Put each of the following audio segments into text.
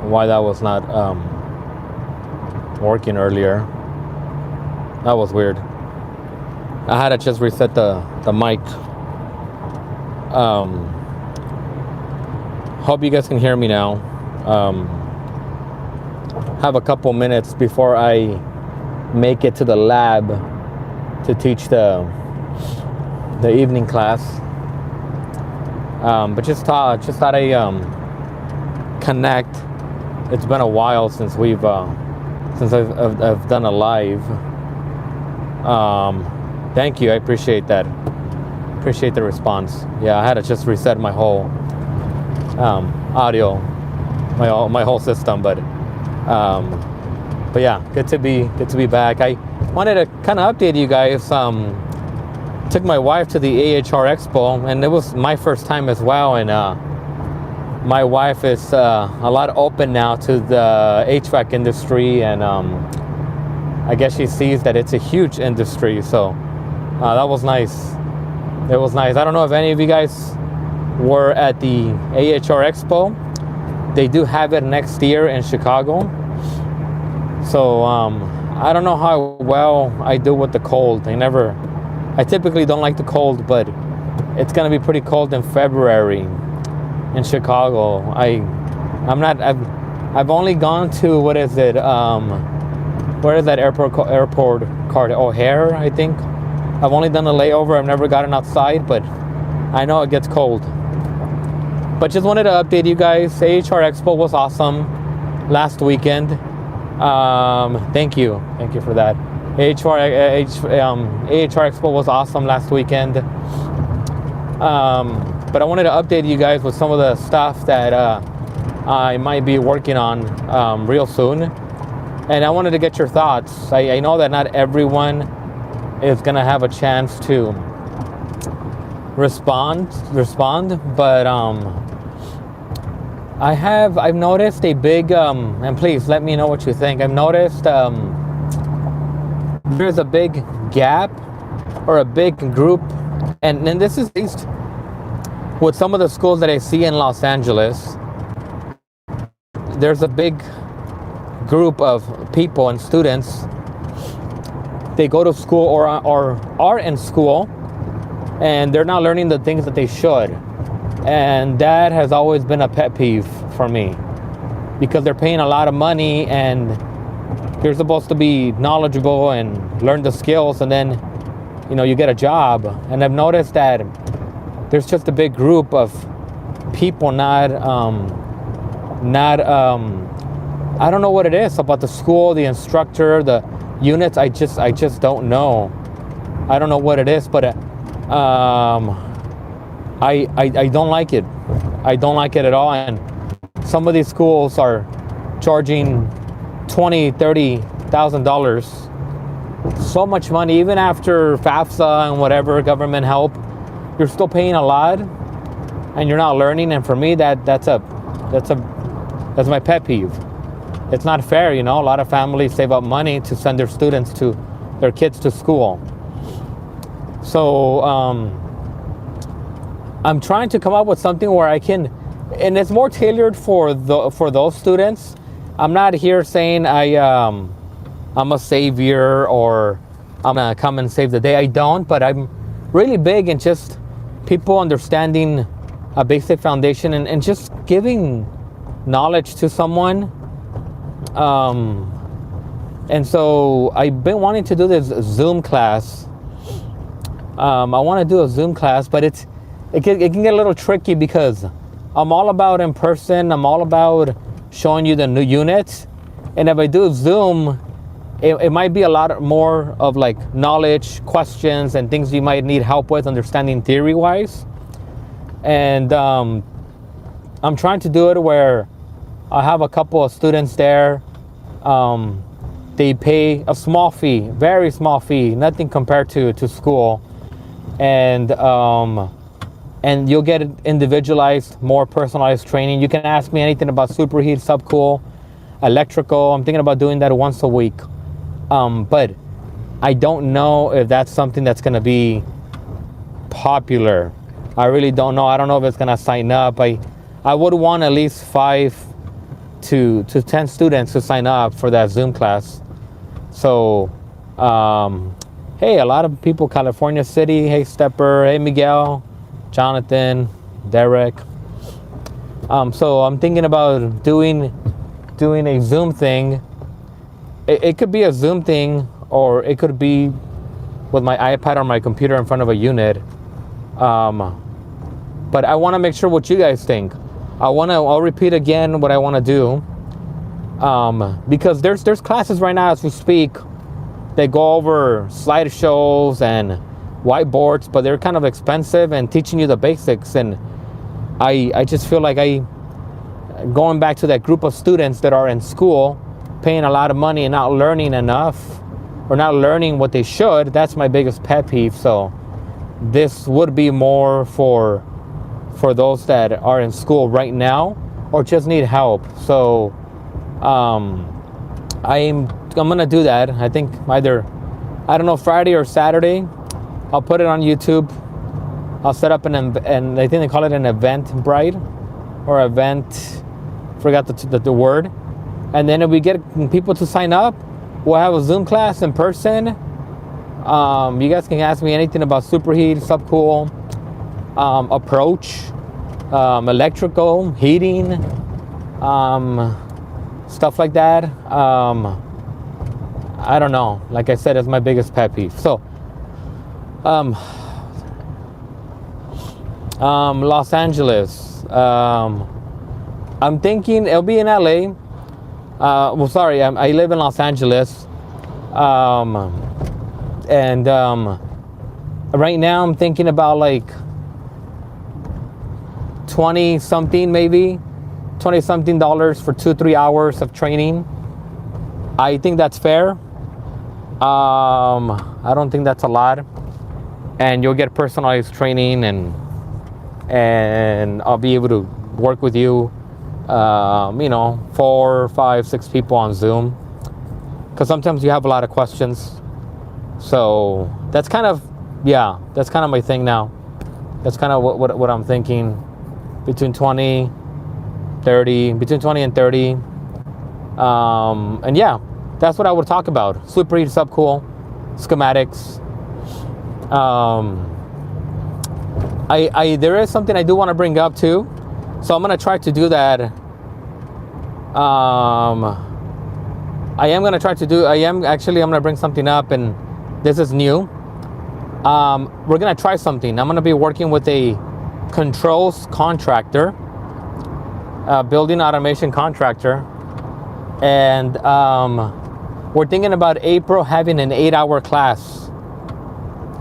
why that was not working earlier. That was weird. I had to just reset the mic. Hope you guys can hear me now. Have a couple minutes before I make it to the lab to teach the evening class. But just thought I connect. It's been a while since I've done a live. Thank you, I appreciate that. Appreciate the response. Yeah, I had to just reset my whole audio, my whole system, but yeah, good to be back. I wanted to kind of update you guys. Took my wife to the AHR Expo, and it was my first time as well. And my wife is a lot open now to the HVAC industry, and I guess she sees that it's a huge industry. So that was nice. It was nice. I don't know if any of you guys were at the AHR Expo. They do have it next year in Chicago. So I don't know how well I do with the cold. I typically don't like the cold, but it's gonna be pretty cold in February in Chicago. I've only gone to, what is it? Where is that airport called? O'Hare, I think. I've only done a layover. I've never gotten outside, but I know it gets cold. But just wanted to update you guys. AHR Expo was awesome last weekend. Thank you for that. AHR Expo was awesome last weekend. But I wanted to update you guys with some of the stuff that I might be working on real soon. And I wanted to get your thoughts. I know that not everyone is gonna have a chance to respond, but I've noticed a big and please let me know what you think. I've noticed there's a big gap or a big group, and this is at least with some of the schools that I see in Los Angeles. There's a big group of people and students. They go to school or are in school, and they're not learning the things that they should. And that has always been a pet peeve for me, because they're paying a lot of money and you're supposed to be knowledgeable and learn the skills, and then you get a job. And I've noticed that there's just a big group of people not I don't know what it is about the school, the instructor, the units. I just don't know. I don't know what it is, but I don't like it. I don't like it at all. And some of these schools are charging $20,000-$30,000. So much money, even after FAFSA and whatever government help, you're still paying a lot, and you're not learning. And for me, that's my pet peeve. It's not fair, A lot of families save up money to send their kids to school. So I'm trying to come up with something where I can, and it's more tailored for those students. I'm not here saying I'm a savior or I'm gonna come and save the day. I don't, but I'm really big in just people understanding a basic foundation and just giving knowledge to someone. And so I've been wanting to do this Zoom class. I want to do a Zoom class, but it can get a little tricky, because I'm all about in person. I'm all about showing you the new units. And if I do Zoom, it might be a lot more of like knowledge, questions, and things you might need help with understanding theory-wise. And I'm trying to do it where I have a couple of students there. They pay a small fee, very small fee, nothing compared to school. And you'll get individualized, more personalized training. You can ask me anything about superheat, subcool, electrical. I'm thinking about doing that once a week. But I don't know if that's something that's gonna be popular. I really don't know. I don't know if it's gonna sign up. I would want at least 5 to 10 students to sign up for that Zoom class. So, hey, a lot of people, California City, hey Stepper, hey Miguel, Jonathan, Derek. So I'm thinking about doing a Zoom thing. It could be a Zoom thing, or it could be with my iPad or my computer in front of a unit. But I want to make sure what you guys think. I'll repeat again what I want to do. Because there's classes right now as we speak that go over slideshows and whiteboards, but they're kind of expensive and teaching you the basics. And I just feel like going back to that group of students that are in school paying a lot of money and not learning enough, or not learning what they should. That's my biggest pet peeve. So this would be more for those that are in school right now or just need help. So I'm gonna do that. I think either, I don't know, Friday or Saturday. I'll put it on YouTube. I'll set up and I think they call it an Eventbrite or event, forgot the word. And then if we get people to sign up, we'll have a Zoom class in person. You guys can ask me anything about superheat, subcool, approach, electrical, heating, stuff like that. I don't know. Like I said, it's my biggest pet peeve. So, Los Angeles. I'm thinking it'll be in LA. Well, sorry, I live in Los Angeles. And right now I'm thinking about like 20 something for 2-3 hours of training. I think that's fair. I don't think that's a lot, and you'll get personalized training, and I'll be able to work with you, 4, 5, 6 people on Zoom, because sometimes you have a lot of questions. So that's kind of my thing now. That's kind of what I'm thinking, between 20 and 30. And yeah, that's what I would talk about. Superheat, subcool, schematics. There is something I do want to bring up too, so I'm gonna try to do that. I'm gonna bring something up, and this is new. We're gonna try something. I'm gonna be working with a controls contractor, building automation contractor, and we're thinking about April having an 8-hour class.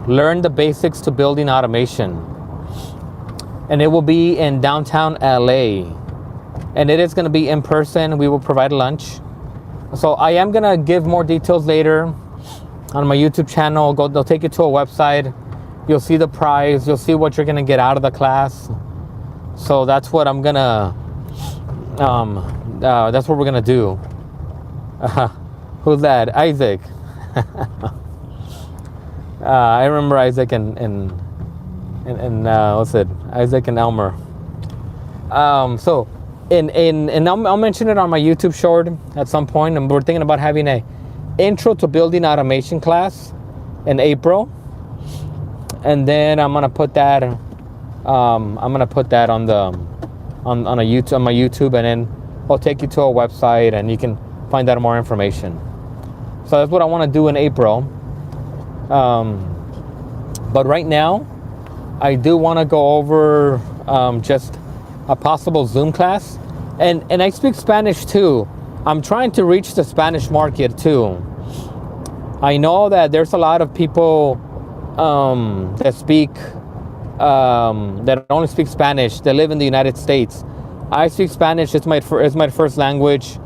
Learn the basics to building automation, and it will be in downtown LA, and it is going to be in person. We will provide lunch. So I am going to give more details later on my YouTube channel. They'll take you to a website. You'll see the price. You'll see what you're going to get out of the class. So that's what I'm going to, that's what we're going to do. Who's that? Isaac. I remember Isaac and what's it? Isaac and Elmer. So I'll mention it on my YouTube short at some point. And we're thinking about having a intro to building automation class in April, and then I'm gonna put that on my YouTube, and then I'll take you to a website and you can find out more information. So that's what I want to do in April. But right now, I do want to go over just a possible Zoom class, and I speak Spanish too. I'm trying to reach the Spanish market too. I know that there's a lot of people that only speak Spanish. They live in the United States. I speak Spanish. It's my first language.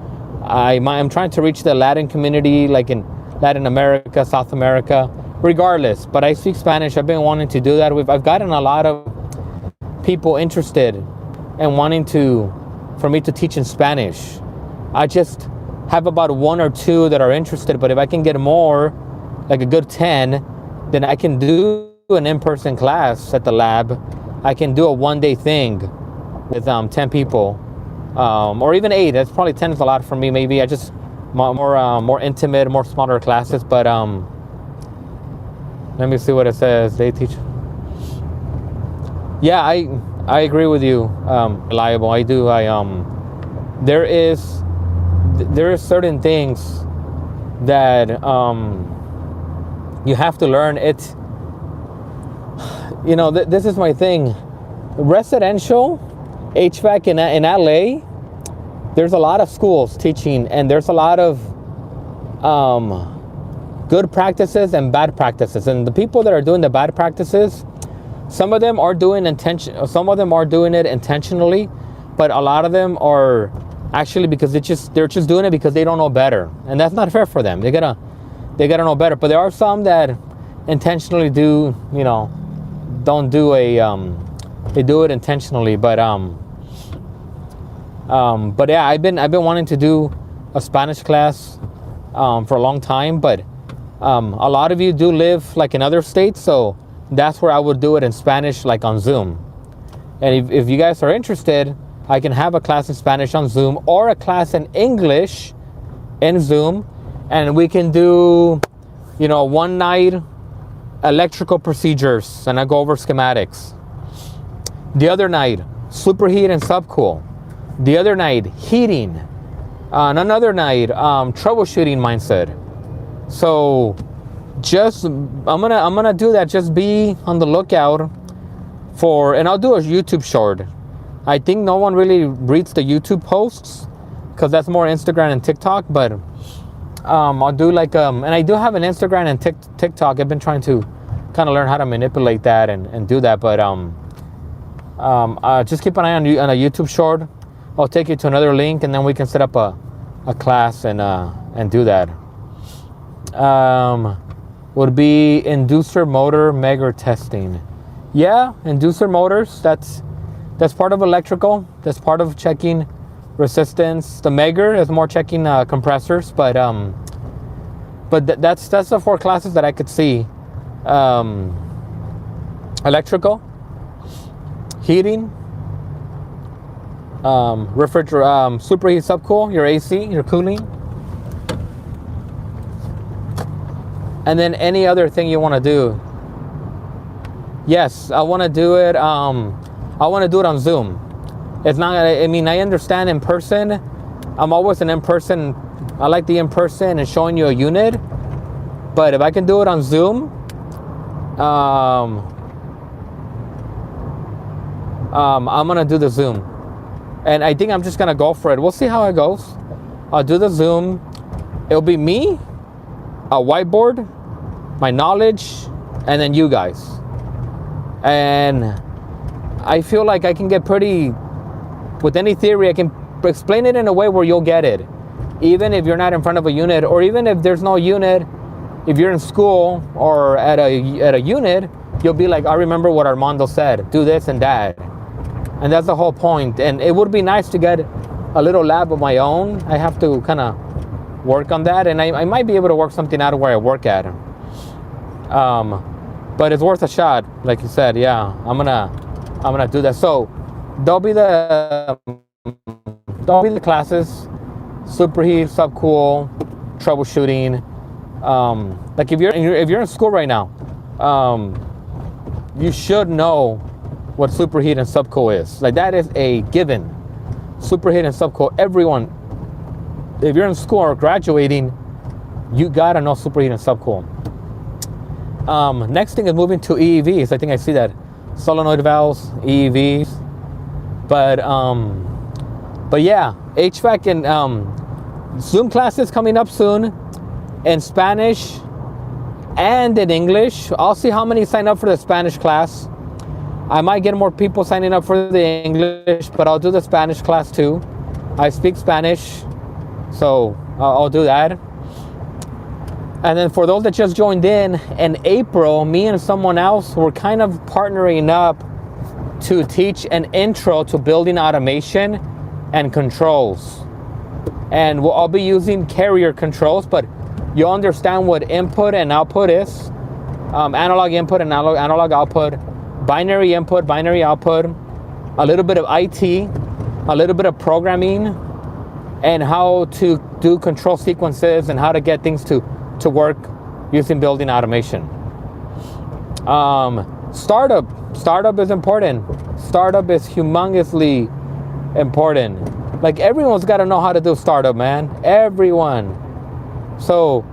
I'm trying to reach the Latin community, like in Latin America, South America, regardless. But I speak Spanish. I've been wanting to do that. I've gotten a lot of people interested and wanting for me to teach in Spanish. I just have about 1 or 2 that are interested, but if I can get more, like a good 10, then I can do an in-person class at the lab. I can do a one-day thing with 10 people or even 8. That's probably 10 is a lot for me. Maybe I just more intimate, more smaller classes. But let me see what it says. They teach. Yeah, I agree with you, Reliable. I do. There is certain things that you have to learn. It, this is my thing. Residential HVAC in LA, there's a lot of schools teaching, and there's a lot of good practices and bad practices. And the people that are doing the bad practices, some of them are doing it intentionally, but a lot of them are actually because they're just doing it because they don't know better, and that's not fair for them. They gotta know better. But there are some that intentionally do, don't do they do it intentionally. But yeah, I've been wanting to do a Spanish class for a long time, but a lot of you do live like in other states, so that's where I would do it in Spanish, like on Zoom. And if you guys are interested, I can have a class in Spanish on Zoom or a class in English in Zoom, and we can do, one night electrical procedures, and I go over schematics. The other night, superheat and subcool. The other night, heating. Another night, troubleshooting mindset. So I'm gonna do that. Just be on the lookout for, and I'll do a YouTube short. I think no one really reads the YouTube posts because that's more Instagram and TikTok, but I'll do and I do have an Instagram and TikTok. I've been trying to kind of learn how to manipulate that and do that, but just keep an eye on a YouTube short. I'll take you to another link, and then we can set up a class and do that. Would be inducer motor Megger testing. Yeah, inducer motors, that's part of electrical. That's part of checking resistance. The Megger is more checking compressors, but that's the 4 classes that I could see. Electrical, heating, superheat, subcool, your AC, your cooling, and then any other thing you want to do. Yes, I want to do it. I want to do it on Zoom. It's not. I understand in person. I'm always an in-person. I like the in-person and showing you a unit. But if I can do it on Zoom, I'm gonna do the Zoom, and I think I'm just gonna go for it. We'll see how it goes. I'll do the Zoom. It'll be me, a whiteboard, my knowledge, and then you guys. And I feel like I can get pretty, with any theory, I can explain it in a way where you'll get it. Even if you're not in front of a unit, or even if there's no unit, if you're in school or at a unit, you'll be like, I remember what Armando said, do this and that. And that's the whole point. And it would be nice to get a little lab of my own. I have to kind of work on that, and I might be able to work something out of where I work at. But it's worth a shot, like you said. Yeah, I'm gonna do that. So there'll be the classes: superheat, subcool, troubleshooting. Like if you're in school right now, you should know what superheat and subcool is. Like that is a given. Superheat and subcool. Everyone, if you're in school or graduating, you gotta know superheat and subcool. Next thing is moving to EEVs. I think I see that. Solenoid valves, EEVs. But yeah, HVAC and Zoom classes coming up soon in Spanish and in English. I'll see how many sign up for the Spanish class. I might get more people signing up for the English, but I'll do the Spanish class too. I speak Spanish, so I'll do that. And then for those that just joined in April, me and someone else were kind of partnering up to teach an intro to building automation and controls. And I'll be using carrier controls, but you'll understand what input and output is. Analog input and analog output, binary input, binary output, a little bit of IT, a little bit of programming and how to do control sequences and how to get things to work using building automation. Startup is important. Startup is humongously important. Like, everyone's got to know how to do startup, man. Everyone. So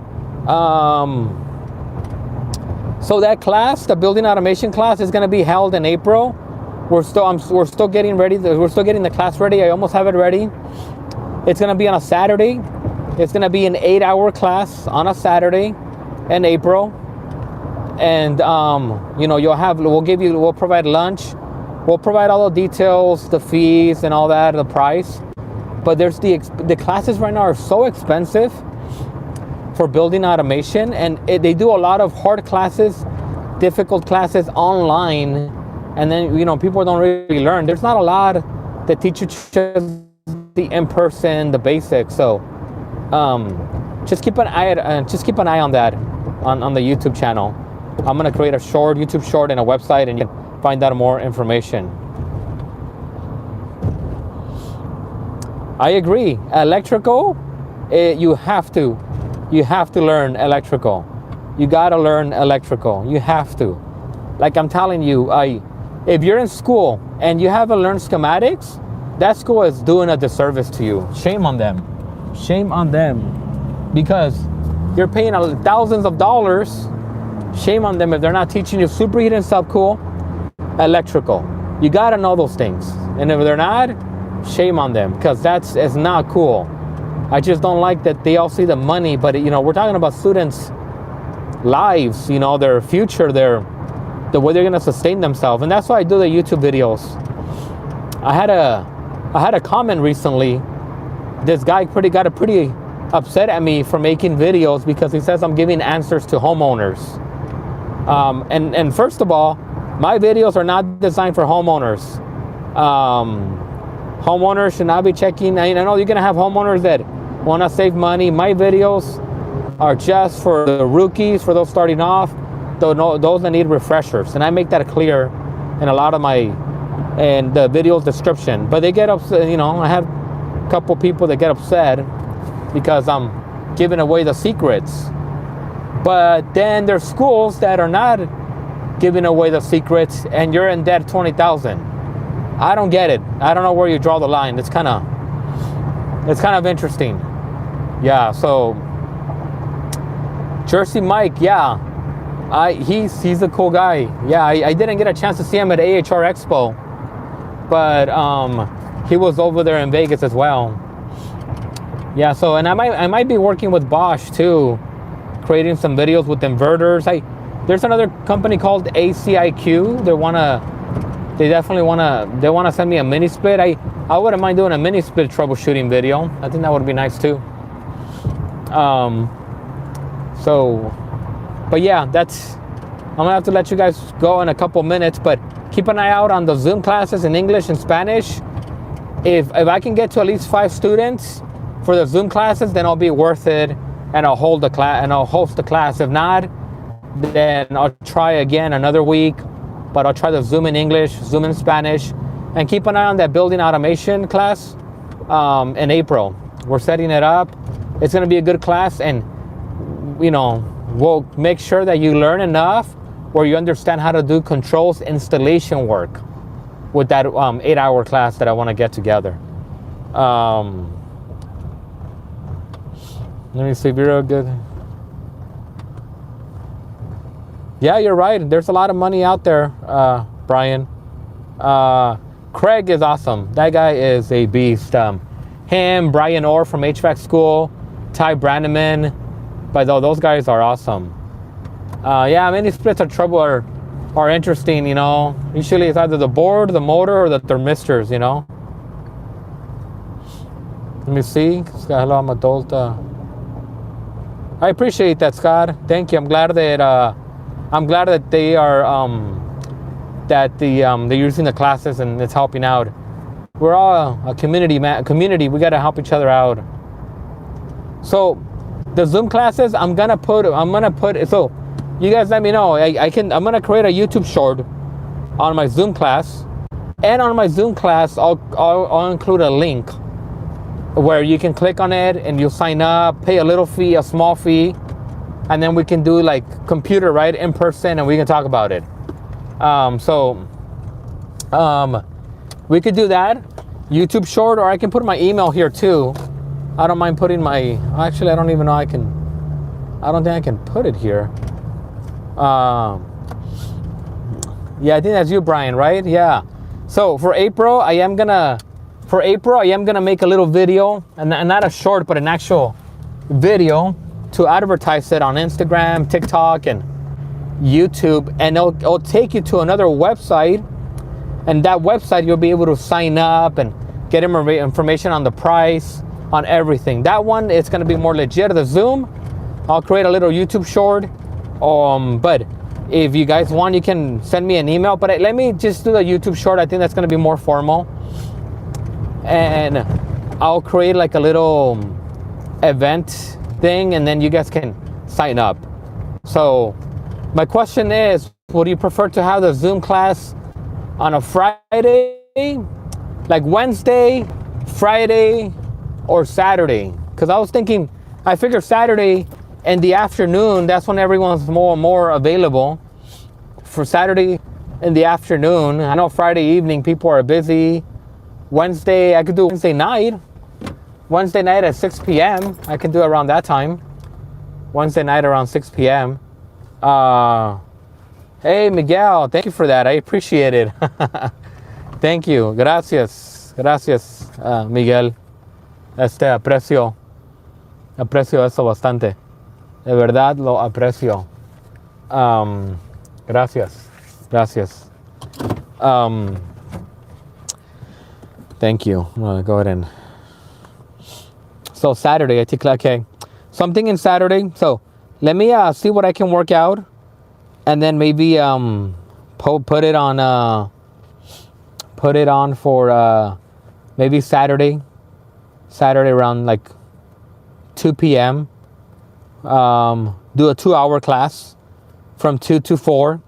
that class, the building automation class, is going to be held in April. We're still getting ready. We're still getting the class ready. I almost have it ready. It's going to be on a Saturday. It's going to be an 8-hour class on a Saturday in April. And we'll provide lunch. We'll provide all the details, the fees and all that, the price. But there's the classes right now are so expensive for building automation, and they do a lot of hard classes, difficult classes online, and then people don't really learn. There's not a lot that teach you just the in-person, the basics. So just keep an eye on that on the YouTube channel. I'm gonna create a YouTube short and a website, and you can find out more information. I agree. Electrical, you have to learn electrical. You gotta learn electrical. You have to. Like I'm telling you, if you're in school and you haven't learned schematics, that school is doing a disservice to you. Shame on them. Shame on them. Because you're paying thousands of dollars. Shame on them if they're not teaching you superheat and subcool, electrical. You gotta know those things. And if they're not, shame on them, because it's not cool. I just don't like that they all see the money, but we're talking about students' lives, their future, the way they're gonna sustain themselves. And that's why I do the YouTube videos. I had a comment recently. This guy got pretty upset at me for making videos because he says I'm giving answers to homeowners. And first of all, my videos are not designed for homeowners. Homeowners should not be checking. I know you're gonna have homeowners that want to save money. My videos are just for the rookies, for those starting off, those that need refreshers, and I make that clear in a lot of the video description. But they get upset. I have a couple people that get upset because I'm giving away the secrets. But then there's schools that are not giving away the secrets, and you're in debt $20,000. I don't get it. I don't know where you draw the line. It's kind of interesting. Yeah. So Jersey Mike, yeah, he's a cool guy. Yeah, I didn't get a chance to see him at AHR Expo, but he was over there in Vegas as well. Yeah. So, and I might be working with Bosch too, creating some videos with inverters. There's another company called ACIQ. They definitely want to send me a mini split. I wouldn't mind doing a mini split troubleshooting video. I think that would be nice too. But yeah, I'm gonna have to let you guys go in a couple minutes, but keep an eye out on the Zoom classes in English and Spanish. If I can get to at least 5 students for the Zoom classes, then I'll be worth it, and I'll hold the class and I'll host the class. If not, then I'll try again another week. But I'll try the Zoom in English, Zoom in Spanish, and keep an eye on that building automation class in April. We're setting it up. It's going to be a good class, and we'll make sure that you learn enough where you understand how to do controls installation work with that 8-hour class that I want to get together. Let me see if you're good. Yeah, you're right. There's a lot of money out there, Brian. Craig is awesome. That guy is a beast. Him, Brian Orr from HVAC School, Ty Branneman. But those guys are awesome. Yeah, many splits of trouble are interesting, Usually it's either the board, the motor, or the thermistors, Let me see. Hello, I'm adult. I appreciate that, Scott. Thank you. I'm glad that they are they're using the classes and it's helping out. We're all a community, community. We got to help each other out. So the Zoom classes, I'm gonna put. So you guys let me know. I'm gonna create a YouTube short on my Zoom class, And on my Zoom class, I'll include a link where you can click on it and you'll sign up, pay a little fee, a small fee, and then we can do like computer, right, in person, and we can talk about it. We could do that, YouTube short, or I can put my email here too. I don't mind putting my, actually, I don't even know I don't think I can put it here. Yeah, I think that's you, Brian, right? Yeah. So for April, I am gonna make a little video, and not a short, but an actual video to advertise it on Instagram, TikTok, and YouTube, and it'll take you to another website, and that website you'll be able to sign up and get information on the price, on everything. That one, it's gonna be more legit. The Zoom, I'll create a little YouTube short, but if you guys want, you can send me an email, but let me just do the YouTube short. I think that's gonna be more formal, and I'll create like a little event thing, and then you guys can sign up. So my question is, would you prefer to have the Zoom class on a Friday, like Wednesday, Friday, or Saturday? Because I was thinking, I figure Saturday in the afternoon, that's when everyone's more available. For Saturday in the afternoon, I know Friday evening people are busy. Wednesday, I could do Wednesday night at 6 p.m. I can do it around that time. Wednesday night around 6 p.m. Hey, Miguel, thank you for that. I appreciate it. Thank you. Gracias, Miguel. Aprecio eso bastante. De verdad lo aprecio. Gracias. Thank you. I'm gonna go ahead and. So Saturday, I think, okay, something in Saturday. So let me see what I can work out, and then maybe put it on for maybe Saturday around like 2 p.m. Do a 2-hour class from 2 to 4,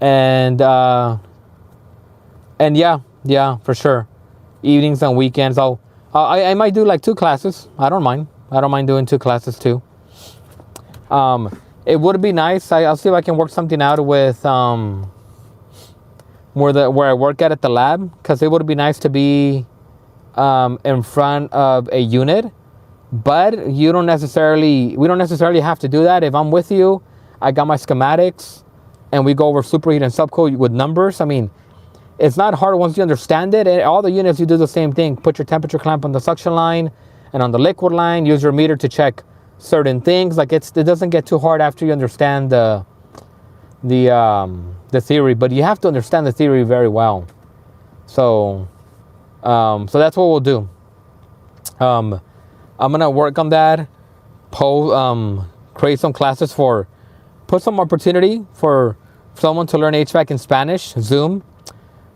and yeah, for sure. Evenings and weekends, I might do like 2 classes. I don't mind doing 2 classes too. It would be nice. I'll see if I can work something out with where I work at the lab, because it would be nice to be in front of a unit. But we don't necessarily have to do that. If I'm with you, I got my schematics, and we go over superheat and subcoat with numbers. I mean, it's not hard once you understand it. And all the units, you do the same thing. Put your temperature clamp on the suction line and on the liquid line. Use your meter to check certain things. Like it doesn't get too hard after you understand the theory. But you have to understand the theory very well. So that's what we'll do. I'm gonna work on that. Create some classes put some opportunity for someone to learn HVAC in Spanish. Zoom.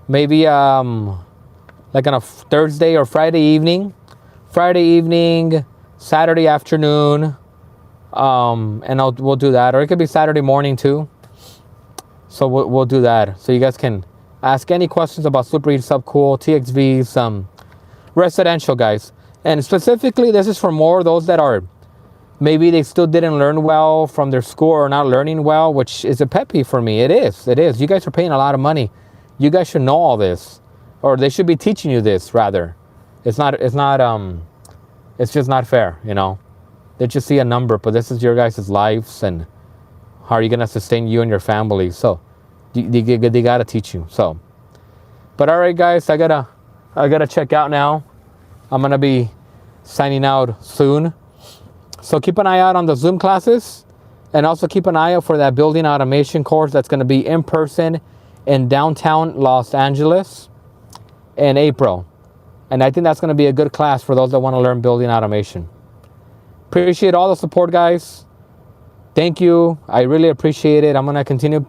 Maybe like on a Thursday or Friday evening, Saturday afternoon, and we'll do that. Or it could be Saturday morning too. So we'll do that. So you guys can ask any questions about superheat, subcool, TXVs, residential, guys. And specifically, this is for more those that are maybe they still didn't learn well from their school or not learning well, which is a pet peeve for me. It is. You guys are paying a lot of money. You guys should know all this, or they should be teaching you this rather. It's just not fair, you know. They just see a number, but this is your guys' lives, and how are you gonna sustain you and your family? So they gotta teach you. So, but all right, guys, I gotta check out now. I'm gonna be signing out soon. So keep an eye out on the Zoom classes, and also keep an eye out for that building automation course that's gonna be in person in downtown Los Angeles in April. And I think that's going to be a good class for those that want to learn building automation. Appreciate all the support, guys. Thank you. I really appreciate it. I'm going to continue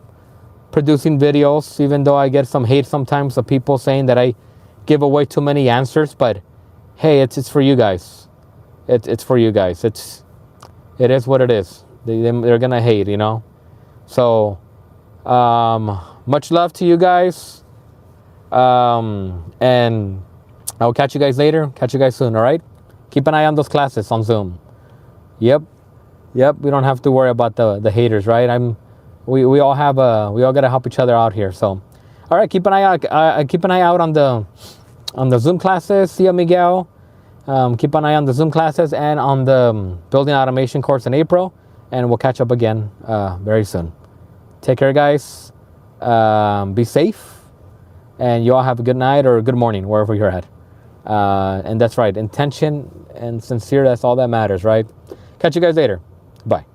producing videos, even though I get some hate sometimes of people saying that I give away too many answers. But hey, it's for you guys. It's for you guys. It is what it is. They're going to hate, you know. So much love to you guys. And I will catch you guys later. Catch you guys soon, all right? Keep an eye on those classes on Zoom. Yep. We don't have to worry about the haters, right? We all gotta help each other out here. So, all right, keep an eye out on the Zoom classes. See you, Miguel. Keep an eye on the Zoom classes and on the building automation course in April, and we'll catch up again very soon. Take care, guys. Be safe, and you all have a good night or a good morning wherever you're at. And that's right, intention and sincere. That's all that matters, right? Catch you guys later. Bye.